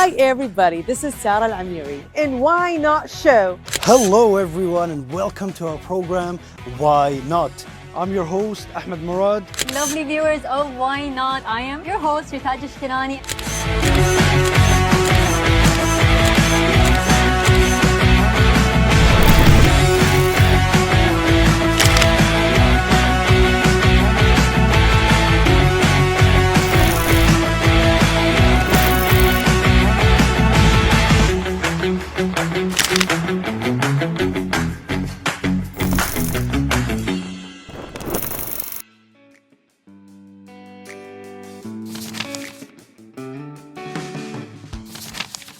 Hi everybody, this is Sarah Al-Amiri in Why Not Show. Hello everyone and welcome to our program Why Not. I'm your host Ahmed Murad. Lovely viewers of Why Not, I am your host Rikab.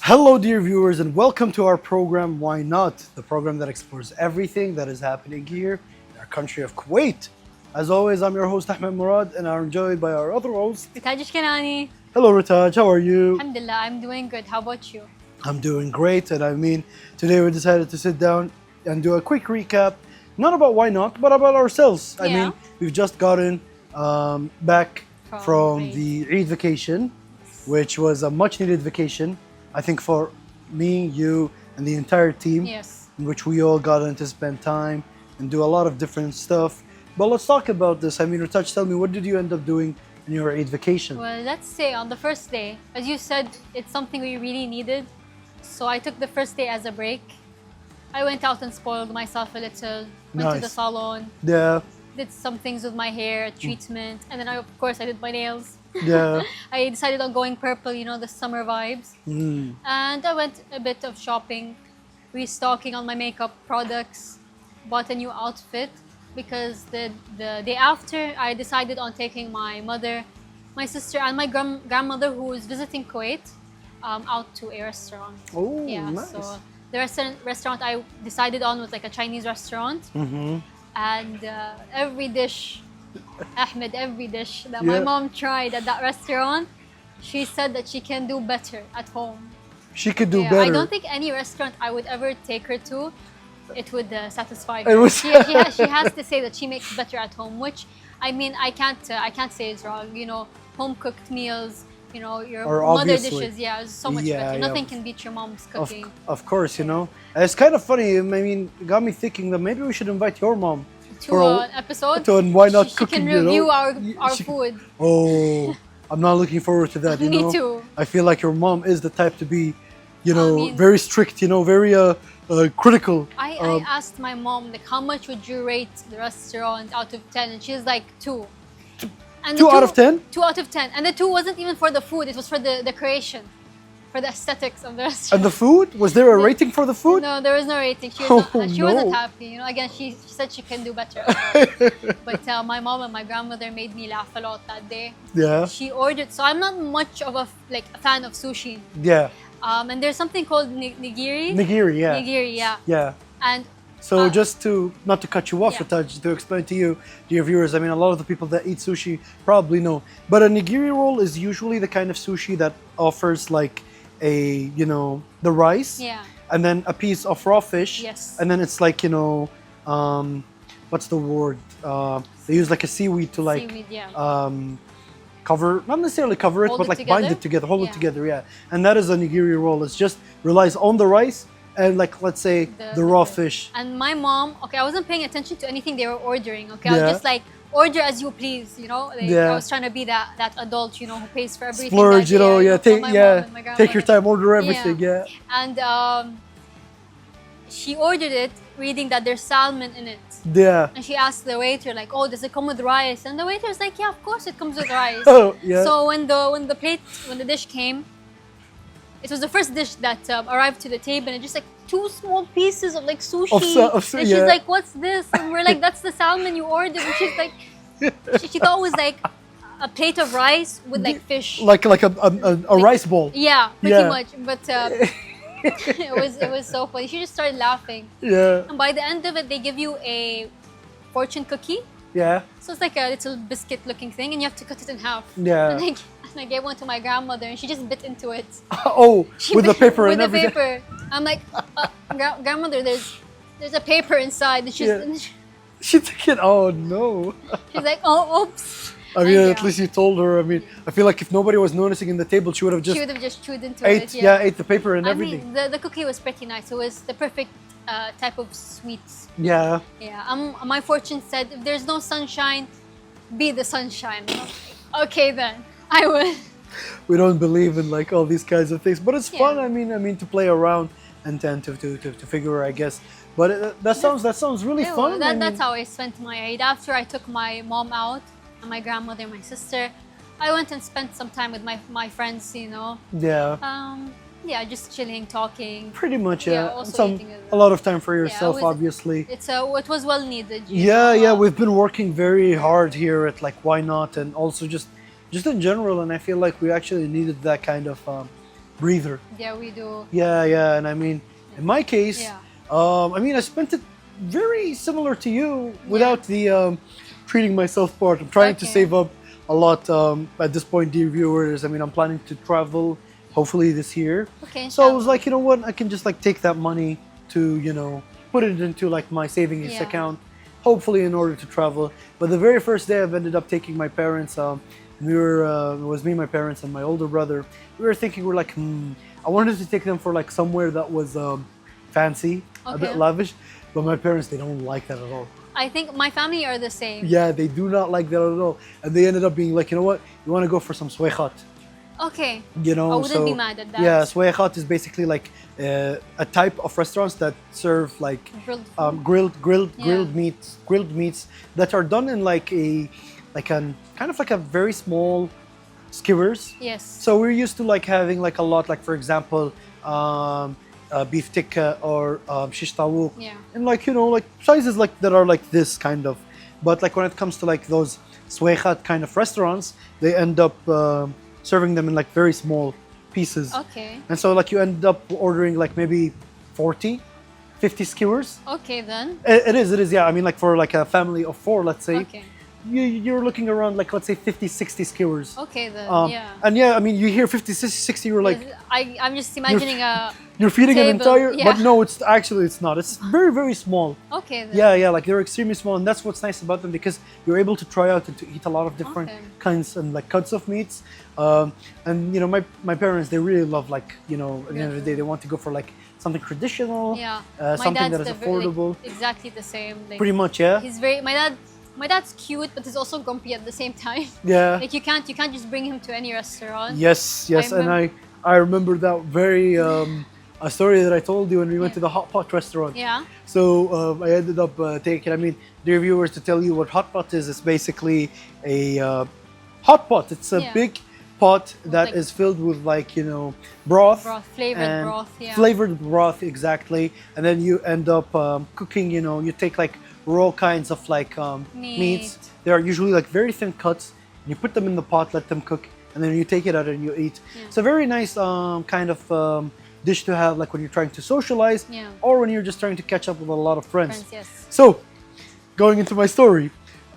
Hello dear viewers and welcome to our program Why Not, the program that explores everything that is happening here in our country of Kuwait. As always, I'm your host Ahmed Murad and I'm joined by our other host. Rikab. Hello Ritaj, how are you? Alhamdulillah, I'm doing good. How about you? I'm doing great, and I mean, today we decided to sit down and do a quick recap, not about Why Not, but about ourselves. I mean, we've just gotten back from the Eid vacation, which was a much needed vacation, I think for me, you, and the entire team, in which we all got in to spend time and do a lot of different stuff. But let's talk about this. I mean, Ritaj, tell me, what did you end up doing in your Eid vacation? Well, let's say on the first day, as you said, it's something we really needed. So I took the first day as a break. I went out and spoiled myself a little, went to the salon, did some things with my hair, treatment, and then of course I did my nails. I decided on going purple, you know, the summer vibes. And I went a bit of shopping, restocking on my makeup products, bought a new outfit because the day after I decided on taking my mother, my sister and my grandmother who was visiting Kuwait out to a restaurant. Oh, nice. So the restaurant I decided on was like a Chinese restaurant. And every dish, Ahmed, every dish that my mom tried at that restaurant, she said that she can do better at home. She could do better. I don't think any restaurant I would ever take her to, it would satisfy her. She has to say that she makes better at home, which I mean I can't say is wrong. You know, home cooked meals, you know, your mother dishes, is so much better. Nothing can beat your mom's cooking. Of course, you know. It's kind of funny. I mean, it got me thinking that maybe we should invite your mom to an episode. To Why Not she Cooking, can review our she, food. Oh, I'm not looking forward to that. You know? Me too. I feel like your mom is the type to be, you know, very strict. You know, very critical. I asked my mom like, how much would you rate the restaurant out of 10, and she's like 2. And 2 out of 10? 2 out of 10. And the 2 wasn't even for the food, it was for the decoration, for the aesthetics of the restaurant. And the food? Was there a rating for the food? No, there was no rating. She wasn't happy. You know, again, she said she can do better. But my mom and my grandmother made me laugh a lot that day. Yeah. She ordered, so I'm not much of a fan of sushi. Yeah. And there's something called nigiri. Nigiri, yeah. Nigiri, yeah. Yeah. And so just to, not to cut you off, Ritaj, to explain to you, to your viewers, I mean, a lot of the people that eat sushi probably know, but a nigiri roll is usually the kind of sushi that offers like a, you know, the rice, and then a piece of raw fish, and then it's like, you know, what's the word? They use like a seaweed to like cover, not necessarily cover it, but like bind it together, hold it together, And that is a nigiri roll. It's just relies on the rice and like, let's say, the raw fish. And my mom, okay, I wasn't paying attention to anything they were ordering, okay? I was just like, order as you please, you know? Like, I was trying to be that adult, you know, who pays for everything. Splurge, you know, take your time, order everything, And she ordered it, reading that there's salmon in it. And she asked the waiter, like, oh, does it come with rice? And the waiter's like, yeah, of course it comes with rice. So when the dish came, it was the first dish that arrived to the table, and just like 2 small pieces of like sushi. And she's like, "What's this?" And we're like, "That's the salmon you ordered." And she's like, she thought it was like a plate of rice with like fish, like a rice bowl. Yeah, pretty much. But it was so funny. She just started laughing. And by the end of it, they give you a fortune cookie. So it's like a little biscuit-looking thing, and you have to cut it in half. And I gave one to my grandmother, and she just bit into it. With the paper and everything. With the paper. I'm like, grandmother, there's a paper inside. And she took it. Oh no. She's like, oh, oops. I mean, at least you told her. I mean, I feel like if nobody was noticing in the table, she would have just chewed into ate, it. ate the paper and everything. I mean, the cookie was pretty nice. It was the perfect type of sweets. Yeah. Yeah. My fortune said, if there's no sunshine, be the sunshine. Okay, then I will. We don't believe in like all these kinds of things, but it's fun. I mean, to play around and then to figure, I guess. But that sounds really fun. That's how I spent my Eid. After I took my mom out and my grandmother, my sister, I went and spent some time with my friends. You know. Yeah. Yeah, just chilling, talking. Pretty much, yeah. Also a lot of time for yourself, obviously. It was well needed. Yeah. We've been working very hard here at like Why Not, and also just in general. And I feel like we actually needed that kind of breather. Yeah, we do. Yeah. And I mean, in my case, I mean, I spent it very similar to you without the treating myself part. I'm trying to save up a lot at this point, dear viewers. I mean, I'm planning to travel hopefully this year. Okay. So I was like, you know what? I can just like take that money to, put it into like my savings account, hopefully in order to travel. But the very first day I've ended up taking my parents. It was me, my parents, and my older brother. We were thinking, we're like, I wanted to take them for like somewhere that was fancy, a bit lavish. But my parents, they don't like that at all. I think my family are the same. Yeah, they do not like that at all. And they ended up being like, you know what? You want to go for some swaychat. Okay. I wouldn't be mad at that. Yeah, swaychat is basically like a type of restaurants that serve like grilled meats that are done in like kind of like a very small skewers. Yes. So we're used to like having like a lot, like for example, beef tikka or shish tawuk, and like like sizes like that are like this kind of. But like when it comes to like those swaychat kind of restaurants, they end up serving them in like very small pieces. Okay. And so like you end up ordering like maybe 40, 50 skewers. Okay then. It is, yeah. I mean like for like a family of 4, let's say. Okay. You're looking around like, let's say 50, 60 skewers. Okay then, And yeah, I mean, you hear 50, 60, you're like... I'm just imagining you're feeding table, an entire... But no, it's not. It's very, very small. Okay then. Yeah, like they're extremely small, and that's what's nice about them, because you're able to try out and to eat a lot of different kinds and like cuts of meats. And my parents, they really love like, at the end of the day, they want to go for like something traditional, something that is affordable. Exactly the same. Like, pretty much, yeah. He's my dad's cute, but he's also grumpy at the same time. Yeah. Like you can't just bring him to any restaurant. Yes, and I remember that very a story that I told you when we went to the hot pot restaurant. Yeah. So I ended up taking. I mean, dear viewers, to tell you what hot pot is, it's basically a hot pot. It's a big pot that is filled with like broth, flavored broth, exactly. And then you end up cooking. You take like raw kinds of like meats. They are usually like very thin cuts. You put them in the pot, let them cook, and then you take it out and you eat. It's a very nice kind of dish to have like when you're trying to socialize or when you're just trying to catch up with a lot of friends. So, going into my story,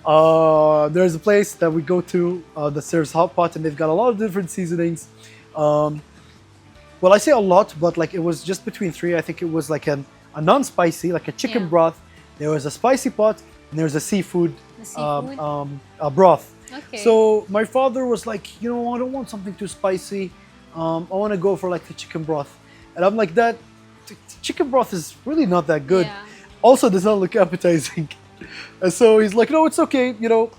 there's a place that we go to that serves hot pot, and they've got a lot of different seasonings. Well, I say a lot, but like it was just between 3. I think it was like a non-spicy, like a chicken broth. There was a spicy pot, and there was a seafood broth. Okay. So my father was like, I don't want something too spicy. I want to go for like the chicken broth. And I'm like, that chicken broth is really not that good. Also does not look appetizing. And so he's like, no, it's okay.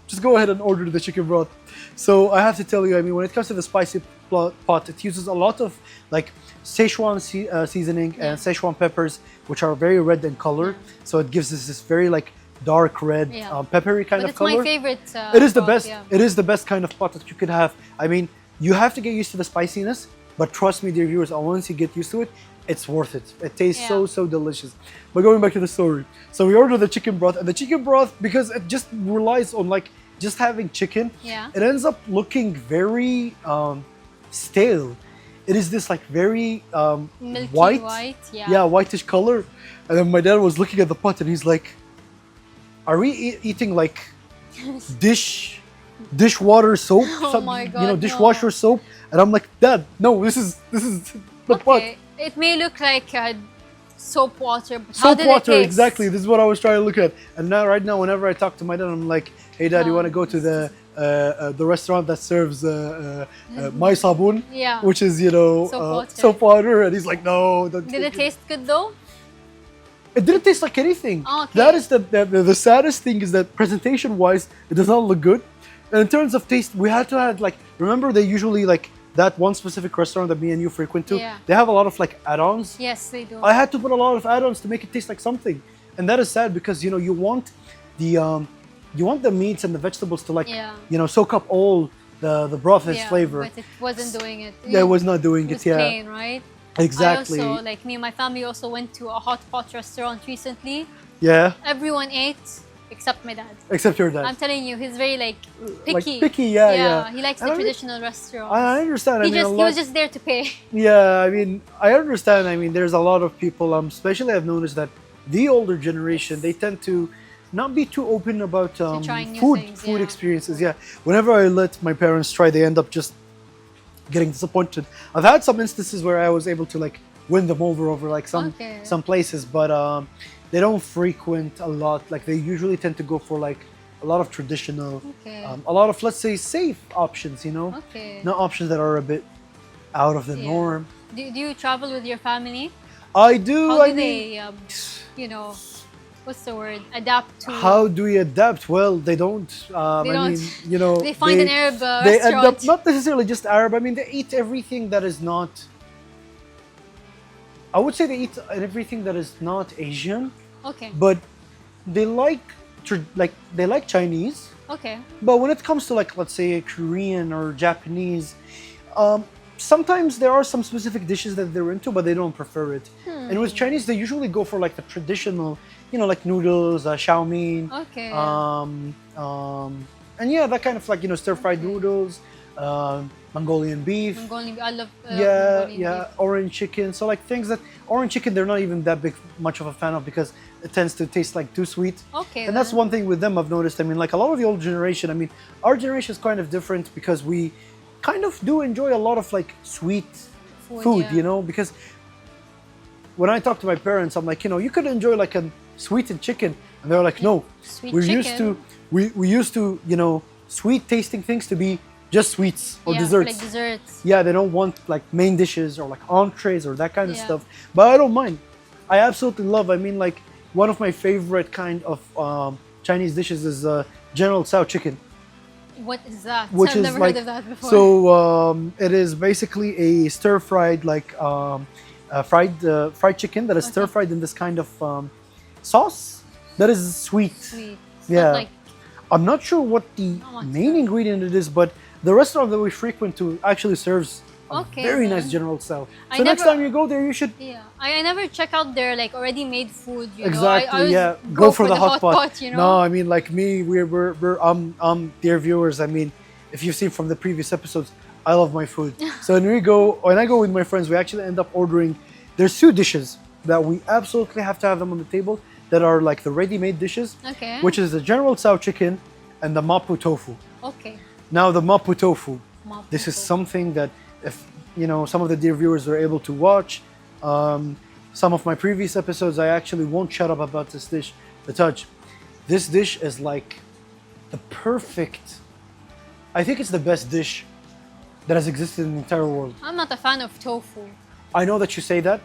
Just go ahead and order the chicken broth. So I have to tell you, I mean, when it comes to the spicy pot, it uses a lot of like Szechuan seasoning and Szechuan peppers, which are very red in color. So it gives us this very like dark red, peppery kind of color. It's my favorite. It is the best. It is the best kind of pot that you could have. I mean, you have to get used to the spiciness, but trust me, dear viewers, once you get used to it, it's worth it. It tastes so delicious. But going back to the story, so we ordered the chicken broth, and the chicken broth, because it just relies on like just having chicken, it ends up looking very stale. It is this like very milky white, whitish color. And then my dad was looking at the pot, and he's like, "Are we eating like dishwater soap? Oh my God, dishwasher soap?" And I'm like, "Dad, no, this is the pot." It may look like soap water, but how did it taste? Exactly. This is what I was trying to look at. And right now, whenever I talk to my dad, I'm like, "Hey, Dad, you want to go to the the restaurant that serves my sabun, Yeah. which is, you know, soap water. And he's like, no, don't Did it taste good though? It didn't taste like anything. Oh, okay. That is the saddest thing, is that presentation-wise, it does not look good. And in terms of taste, we had to have, like, remember they usually, like, that one specific restaurant that me and you frequent to, Yeah. they have a lot of, like, add-ons. Yes, they do. I had to put a lot of add-ons to make it taste like something. And that is sad because, you know, you want the meats and the vegetables to, like, Yeah. you know, soak up all the broth and its Yeah, flavor. but it wasn't doing it. Yeah, it was not doing It it, was yeah. plain, right? Exactly. I also, like me and my family also went to a hot pot restaurant recently. Yeah, Everyone ate except my dad. except your dad. I'm telling you, he's very like picky. Like, picky, yeah. He likes And the I mean, traditional restaurants. I understand. He I mean, was just there to pay. Yeah, I mean, I understand. I mean, there's a lot of people, especially I've noticed that the older generation, they tend to not be too open about trying new food things, food yeah. experiences. Yeah, whenever I let my parents try, they end up just getting disappointed. I've had some instances where I was able to, like, win them over like Okay. some places, but they don't frequent a lot. Like, they usually tend to go for, like, a lot of traditional, Okay. a lot of, let's say, safe options. You know, Okay. not options that are a bit out of the Yeah. norm. Do you travel with your family? I do. How I do mean, they, you know, what's the word? Adapt to. how do we adapt? Well, they don't. They I don't. mean, you know, They find an Arab they end restaurant. up not necessarily just Arab. I mean, they eat everything that is not. I would say they eat everything that is not Asian, Okay. but they like Chinese. Okay. But when it comes to, like, let's say Korean or Japanese, sometimes there are some specific dishes that they're into, but they don't prefer it. And with Chinese, they usually go for, like, the traditional, you know, like noodles, chow mein. Okay. And yeah, that kind of, like, you know, stir-fried noodles, Mongolian beef. Mongolian. I love. Yeah, Mongolian yeah, beef. orange chicken. So, like, things that orange chicken, they're not even that much of a fan of because it tends to taste like too sweet. Okay. And that's then. one thing with them I've noticed. I mean, like, a lot of the old generation, I mean, our generation is kind of different because we kind of do enjoy a lot of, like, sweet food, yeah. you know, because when I talk to my parents, I'm like, you know, you could enjoy, like, a sweetened chicken, and they're like, no, Sweet we're chicken. used to we used to, you know, sweet tasting things to be just sweets or Yeah, desserts. like desserts. Yeah, they don't want, like, main dishes or, like, entrees or that kind of Yeah. stuff. But I don't mind. I absolutely love. I mean, like, one of my favorite kind of Chinese dishes is General Tso chicken, What is that? which I've is never like heard of that before. so. It is basically a stir-fried, like, fried chicken that is Okay. stir-fried in this kind of sauce that is sweet. Sweet. It's Yeah. Not like, I'm not sure what the Not much main stir. ingredient it is, but the restaurant that we frequent to actually serves a Okay, very then. nice General Tso. I So next never- time you go there, you should yeah. I never check out their like already made food. You exactly, know? I always yeah, go for the hot pot. You know. No, I mean, like me, we're dear viewers. I mean, if you've seen from the previous episodes, I love my food. So when I go with my friends, we actually end up ordering. There's two dishes that we absolutely have to have them on the table that are like the ready-made dishes, Okay. which is the General Tso chicken and the mapo tofu. Okay. Now the mapo tofu, Mapo this is tofu. something that if you know some of the dear viewers are able to watch some of my previous episodes, I actually won't shut up about this dish. The touch, this dish is like the perfect. I think it's the best dish that has existed in the entire world. I'm not a fan of tofu. I know that you say that,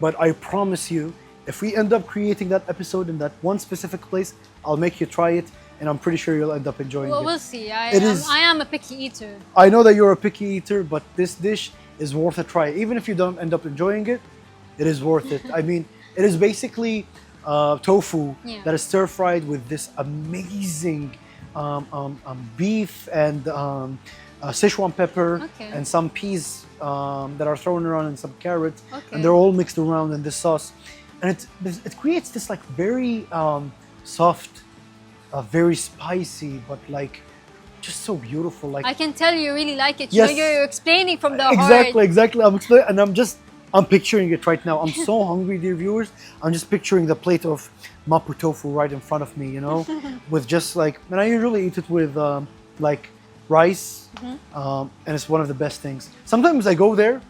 but I promise you, if we end up creating that episode in that one specific place, I'll make you try it, and I'm pretty sure you'll end up enjoying Well, it. we'll see. I It am a picky eater. I know that you're a picky eater, but this dish is worth a try. Even if you don't end up enjoying it, it is worth it. I mean, it is basically tofu Yeah. that is stir fried with this amazing beef and Sichuan pepper Okay. and some peas that are thrown around and some carrots, Okay. and they're all mixed around in this sauce, and it creates this like very soft, very spicy, but like just so beautiful. Like I can tell you really like it. Yes. You know, you're explaining from the heart. Exactly. I'm explaining, and I'm picturing it right now. I'm so hungry, dear viewers. I'm just picturing the plate of mapo tofu right in front of me, you know, with just like, and I usually eat it with like rice, and it's one of the best things. Sometimes I go there,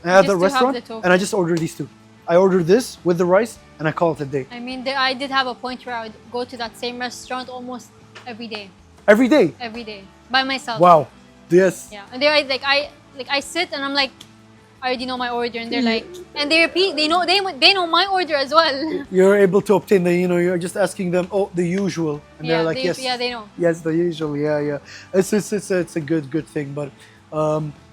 I have Just the to have restaurant, the tofu. and I just order these two. I order this with the rice, and I call it a day. I mean, I did have a point where I would go to that same restaurant almost every day. every day. Every day by myself. Wow. Yes. Yeah, and they're I sit and I'm like, I already know my order, and they're like, and they repeat. They know my order as well. You're able to obtain the, you're just asking them, oh, the usual, and they're like, yes. Yeah, they know. Yes, the usual. Yeah, yeah. It's a good thing. But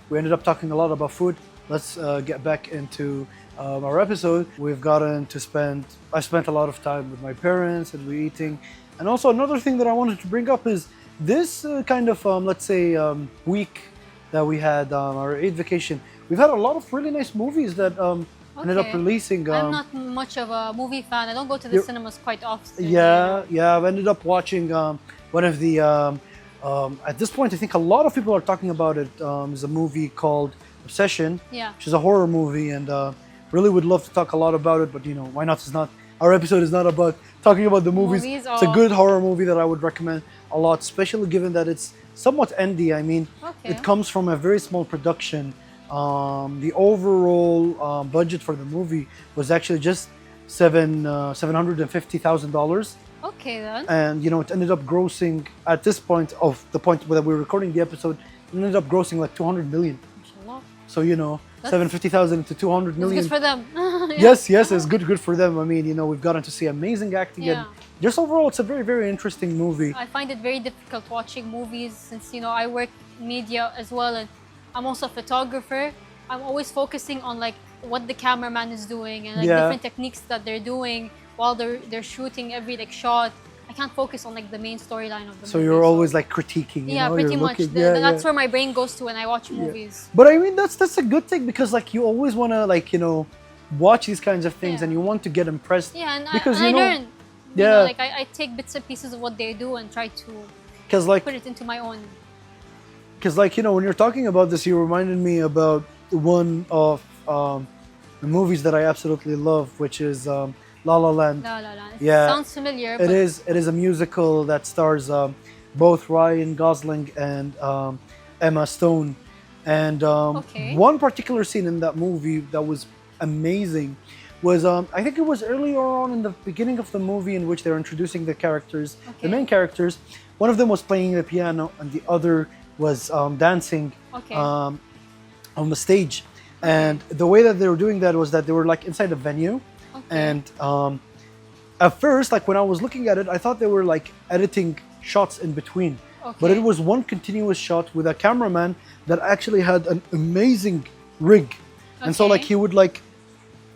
we ended up talking a lot about food. Let's get back into our episode. I spent a lot of time with my parents and we eating. And also another thing that I wanted to bring up is this kind of, let's say, week that we had, our Eid vacation. We've had a lot of really nice movies that ended up releasing. I'm not much of a movie fan. I don't go to the cinemas quite often. Yeah, yeah. I've ended up watching one of the, at this point, I think a lot of people are talking about it. It's a movie called Obsession, which is a horror movie, and really would love to talk a lot about it, but why not? Our episode is not about talking about the movies. It's a good horror movie that I would recommend a lot, especially given that it's somewhat indie. I mean, it comes from a very small production. The overall budget for the movie was actually just $750,000. Okay then. And it ended up grossing at this point of the point that we're recording the episode. It ended up grossing like 200 million. So 750,000 to 200 million. It's good for them. Yes, it's good for them. I mean, we've gotten to see amazing acting, and just overall, it's a very, very interesting movie. I find it very difficult watching movies since I work in media as well, and I'm also a photographer. I'm always focusing on like what the cameraman is doing and like different techniques that they're doing while they're shooting every shot. I can't focus on like the main storyline of the movie. So you're always like critiquing. Pretty much. That's where my brain goes to when I watch movies. But I mean, that's a good thing because like you always want to watch these kinds of things and you want to get impressed. Yeah, and because I learn. I take bits and pieces of what they do and try to put it into my own. Because when you're talking about this, you reminded me about one of the movies that I absolutely love, which is La La Land. La La Land. Sounds familiar. It is a musical that stars both Ryan Gosling and Emma Stone. And one particular scene in that movie that was amazing was I think it was earlier on in the beginning of the movie in which they're introducing the characters, the main characters. One of them was playing the piano and the other was dancing on the stage. And the way that they were doing that was that they were like inside a venue. And at first, like when I was looking at it, I thought they were like editing shots in between. But it was one continuous shot with a cameraman that actually had an amazing rig. And so like he would like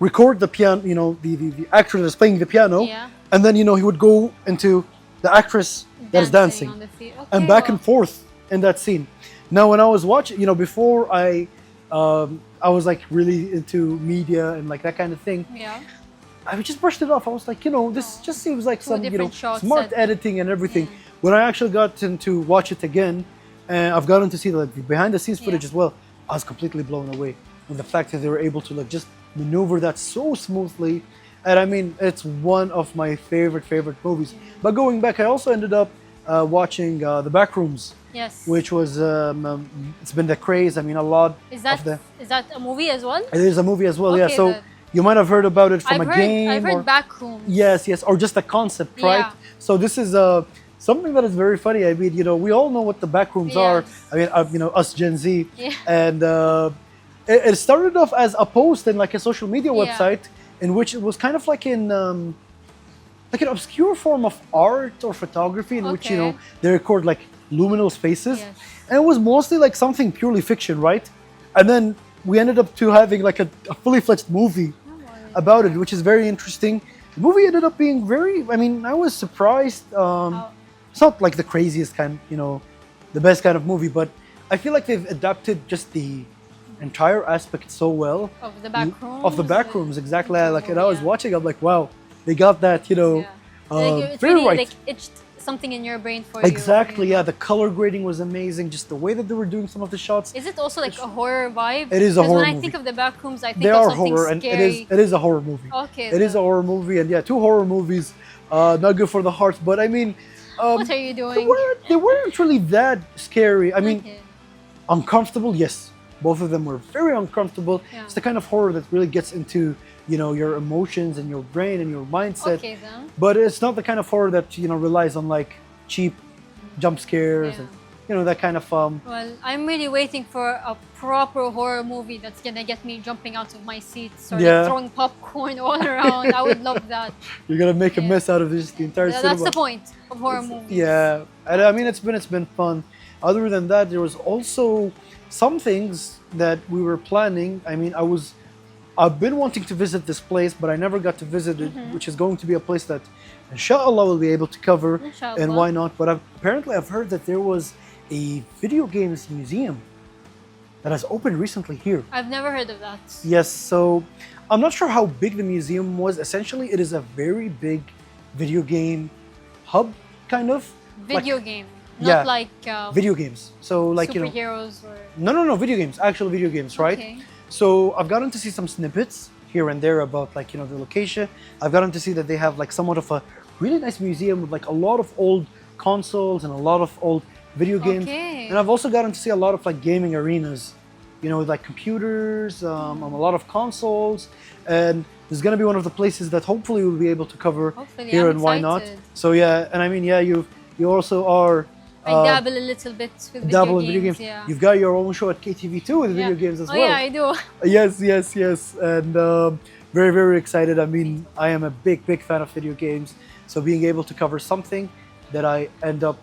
record the piano, the actor that's playing the piano. And then, he would go into the actress that is dancing and back and forth in that scene. Now, when I was watching, before I was like really into media and like that kind of thing. I just brushed it off. I was like, this just seems like some, smart editing and everything. When I actually got to watch it again, and I've gotten to see the behind the scenes footage as well, I was completely blown away with the fact that they were able to like just maneuver that so smoothly. And I mean, it's one of my favorite movies. But going back, I also ended up watching The Backrooms. Yes. Which was, it's been the craze. I mean, a lot is that a movie as well? It is a movie as well, yeah. So you might have heard about it from a game. I've heard Backrooms. Yes, or just a concept, right? So this is something that is very funny. I mean, we all know what the backrooms are. I mean, us Gen Z. And it started off as a post in like a social media website in which it was kind of like in like an obscure form of art or photography in which, they record like luminal spaces. And it was mostly like something purely fiction, right? And then we ended up to having like a fully fledged movie about it, which is very interesting. The movie ended up being I was surprised. It's not like the craziest kind, the best kind of movie, but I feel like they've adapted just the entire aspect so well. Of the backrooms? Of the backrooms, exactly. And I was watching, I'm like, wow, they got that, it's very really, right. Like, itched something in your brain for Exactly, you. The color grading was amazing. Just the way that they were doing some of the shots. Is it also like a horror vibe? It is a horror movie. When I think of the Backrooms, I think they of are something horror, scary. And it is a horror movie. It is a horror movie, and 2 horror movies, not good for the heart. But I mean, what are you doing? They weren't really that scary. I mean, uncomfortable, yes. Both of them were very uncomfortable. It's the kind of horror that really gets into your emotions and your brain and your mindset. But it's not the kind of horror that relies on like cheap jump scares and that kind of Well, I'm really waiting for a proper horror movie that's gonna get me jumping out of my seat, sort of throwing popcorn all around. I would love that. You're gonna make a mess out of this the entire cinema. That's the point of horror movies. Yeah, and I mean it's been fun. Other than that, there was also some things that we were planning. I mean, I've been wanting to visit this place, but I never got to visit it, which is going to be a place that, inshallah, we'll be able to cover. Inshallah. And why not? But apparently, I've heard that there was a video games museum that has opened recently here. I've never heard of that. Yes, so I'm not sure how big the museum was. Essentially, it is a very big video game hub, kind of. Video game, not like video games. So like superheroes or no, video games, actual video games, right? Okay. So I've gotten to see some snippets here and there about like the location. I've gotten to see that they have like somewhat of a really nice museum with like a lot of old consoles and a lot of old video games. And I've also gotten to see a lot of like gaming arenas, with like computers, a lot of consoles, and this is gonna be one of the places that hopefully we'll be able to cover here and why not. So yeah, and I mean you also are. I dabble a little bit with video games. Yeah. You've got your own show at KTV2 with video games as well. Oh yeah, I do. Yes, and very, very excited. I mean, I am a big fan of video games, so being able to cover something that I end up,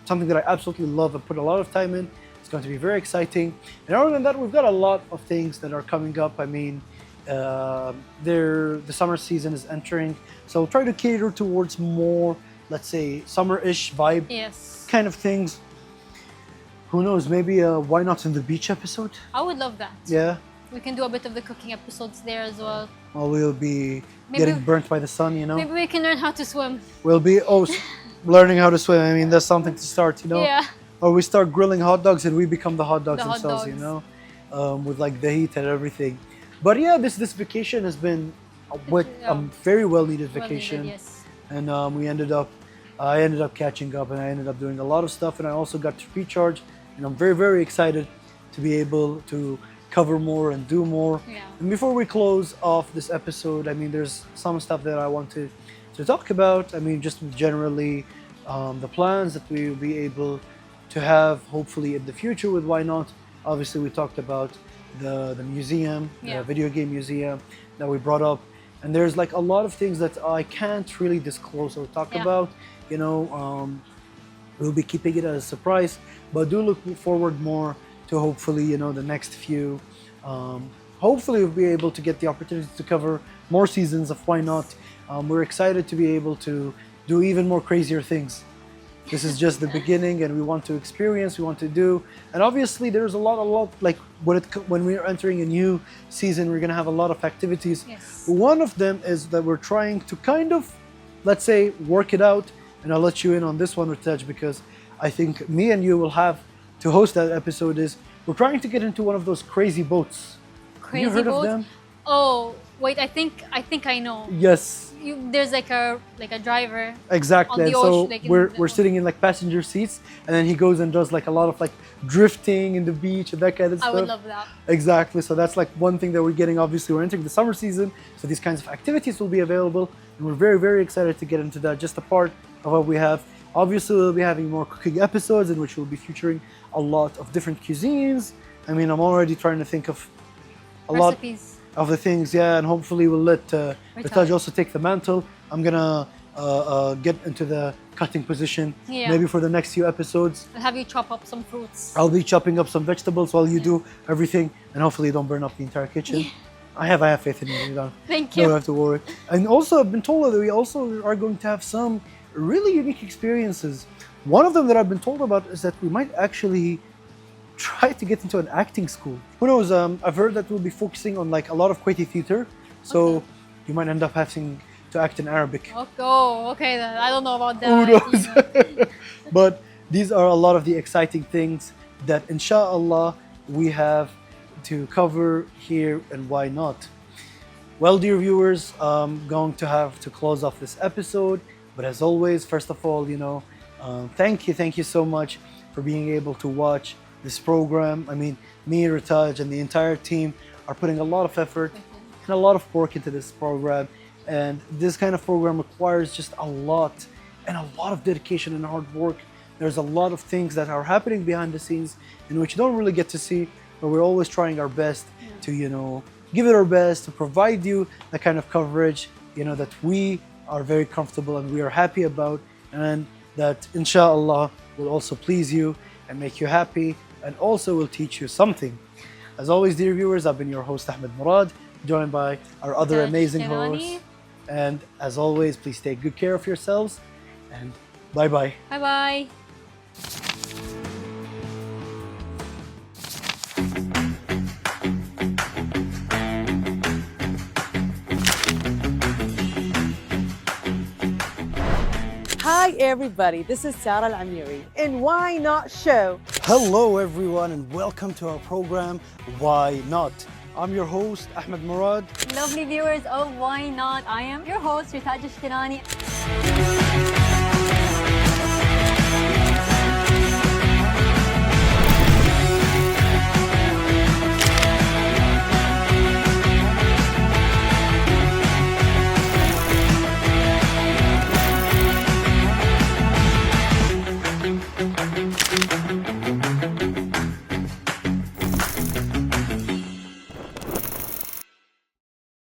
something that I absolutely love and put a lot of time in, it's going to be very exciting. And other than that, we've got a lot of things that are coming up. I mean, the summer season is entering, so we'll try to cater towards more, let's say, summer-ish vibe kind of things. Who knows, maybe why not in the beach episode? I would love that. Yeah. We can do a bit of the cooking episodes there as well. Well, we'll be getting burnt by the sun, Maybe we can learn how to swim. We'll be learning how to swim. I mean, that's something to start, Yeah. Or we start grilling hot dogs and we become the hot dogs themselves, with like the heat and everything. But yeah, this vacation has been a very well needed vacation. Yes. And I ended up catching up and I ended up doing a lot of stuff, and I also got to recharge, and I'm very, very excited to be able to cover more and do more. Yeah. And before we close off this episode, I mean, there's some stuff that I want to talk about. I mean, just generally the plans that we will be able to have hopefully in the future with Why Not. Obviously, we talked about the museum, the video game museum that we brought up. And there's like a lot of things that I can't really disclose or talk about. We'll be keeping it as a surprise, but do look forward more to hopefully, the next few. Hopefully we'll be able to get the opportunity to cover more seasons of Why Not. We're excited to be able to do even more crazier things. This is just the beginning, and we want to experience, we want to do. And obviously there's a lot, like when we're entering a new season, we're gonna have a lot of activities. Yes. One of them is that we're trying to kind of, let's say, work it out. And I'll let you in on this one, Ritaj, because I think me and you will have to host that episode. Is we're trying to get into one of those crazy boats. Crazy Have you heard boats? of them? Oh, wait, I think I know. Yes. There's like a driver. Exactly. On the And so ocean, like we're sitting in like passenger seats, and then he goes and does like a lot of like drifting in the beach and that kind of stuff. I would love that. Exactly. So that's like one thing that we're getting. Obviously, we're entering the summer season, so these kinds of activities will be available, and we're very, very excited to get into that. Just a part of what we have. Obviously, we'll be having more cooking episodes in which we'll be featuring a lot of different cuisines. I mean, I'm already trying to think of Recipes. lot of the things, and hopefully we'll let Ritaj also take the mantle. I'm gonna get into the cutting position maybe for the next few episodes. I'll have you chop up some fruits. I'll be chopping up some vegetables while you do everything, and hopefully you don't burn up the entire kitchen. Yeah. I have faith in you. Thank you. You don't have to worry. And also, I've been told that we also are going to have some really unique experiences. One of them that I've been told about is that we might actually try to get into an acting school. Who knows? I've heard that we'll be focusing on like a lot of Kuwaiti theater, so you might end up having to act in Arabic. Okay then. I don't know about that. Who knows? But these are a lot of the exciting things that, inshallah, we have to cover here, and why not? Well, dear viewers, I'm going to have to close off this episode. But as always, first of all, thank you so much for being able to watch this program. I mean, me, Ritaj, and the entire team are putting a lot of effort and a lot of work into this program. And this kind of program requires just a lot of dedication and hard work There's a lot of things that are happening behind the scenes in which you don't really get to see, but we're always trying our best to, give it our best to provide you the kind of coverage, that we are very comfortable and we are happy about, and that inshallah will also please you and make you happy and also will teach you something. As always, dear viewers, I've been your host Ahmed Murad, joined by our other amazing hosts. And as always, please take good care of yourselves and bye-bye. Bye-bye. Hi everybody, this is Sarah Al-Amiri in Why Not Show. Hello everyone and welcome to our program, Why Not? I'm your host, Ahmed Murad. Lovely viewers of Why Not? I am your host, Rita Jishtirani.